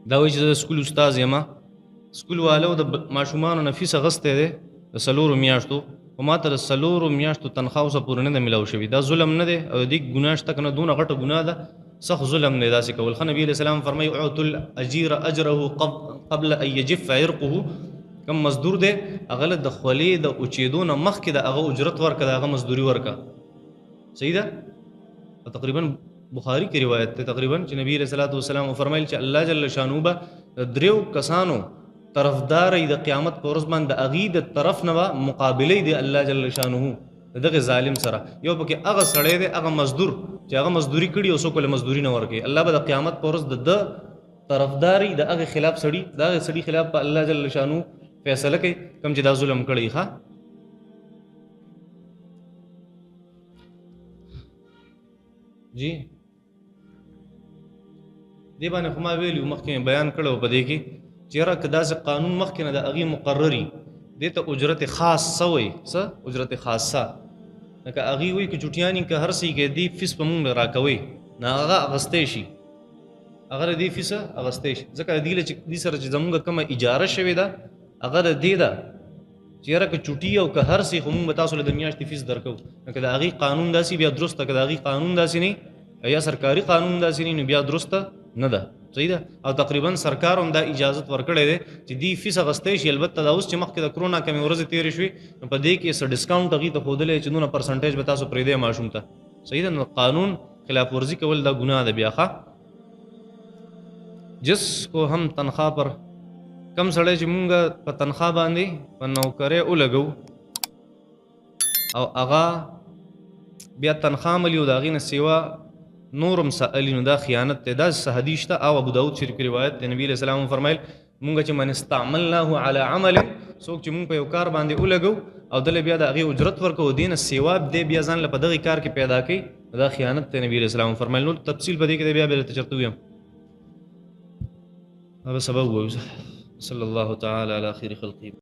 دا وایي چې زه د سکول استاذ یم، سکول والو د ماشومانو نه فیس اخیستی دی د 4 میاشتو، خو ما ته د 4 میاشتو تنخوا اوسه پورې نه ده میلاو شوي. دا ظلم نه دی او د دې ګناه شته که نه؟ دونه غټه ګناه ده، سخت ظلم دی داسې کول. ښه نبي علیه السلام فرمایي اعطوا الاجیر اجره قبل ان یجف عرقه. کم مزدور دی هغه له د خولې د اوچېدو نه مخکې د هغه اجرت ورکړه، د هغه مزدوري ورکړه. صحیح ده؟ تقریبا بخاری کی روایت ته تقریبا چې نبی علیہ الصلوۃ والسلام فرمایل چې الله جل شانو به دریو کسانو طرفدار د قیامت پر ورځ باندې اغي د طرف نه مقابله دی الله جل شانو دغه ظالم سره. یو پکې هغه سړی دی، هغه مزدور چې هغه مزدوري کړي او څوک له مزدوري نه ورکړي، الله به د قیامت پر ورځ د طرفداري د هغه خلاف سړي د هغه سړي خلاف په الله جل شانو فیصله کوي کوم چې دا ظلم کړی. ښه جی دی باندې خو ما ویلو مخکې بیان کړو په دې کې چې یاره که داسې قانون مخکې نه د هغې مقرري دې ته اجرت خاصه وایي. څه اجرت خاصه؟ لکه هغې وایي که چوټیانې که هر څه یې کې دې فیس په مونږ راکوئ نه هغه اخیستی شي، هغه د دې فیسه اخیستی شي. ځکه دې له چې دې سره چې زمونږ کومه اجاره شوې ده هغه د دې ده چې یاره که چوټي او که هر څه خو مونږ به تاسو له د میاشتې فیس درکوو. نو که د هغې قانون داسې بیا درسته، که د هغې قانون داسې نه یا سرکاري قانون داسې نه نو بیا درسته نه ده. صحیح ده؟ او تقریبا سرکار هم دا اجازت ورکړی دی چې دې فیس اخیستی شي. البته دا اوس چې مخکې د کرونا کمې ورځې تېرې شوې نو په دې کې څه ډسکاونټ هغې ته ښودلی چې دونه پرسنټیج به تاسو پرېږدی ماشوم ته. صحیح ده؟ نو قانون خلاف ورزي کول دا ګناه ده. بیا ښه جس کو هم تنخواہ پر کم سړی چې مونږ په تنخوا باندې په نوکرۍ ولګو او هغه بیا تنخوا عملي او د هغې نه سیوا نورم سألی نو دا خیانت دی. دا حدیث ته او ابو داود شریف کی روایت دی. نبی علیہ السلام فرمایل مونږ چې من استعملناه علی عمل، څوک چې مونږ په یو کار باندې ولګو او دله بیا د هغې اجرت ورکوو دې نه سیوا دی بیا ځان له په دغې کار کې پیدا کوي، دا خیانت دی. نبی علیہ السلام فرمایل نو تفصیل په دې کې دی بیا درته چرته ویم دا به سبب ووایو. صلی الله تعالی علی خیر خلقه.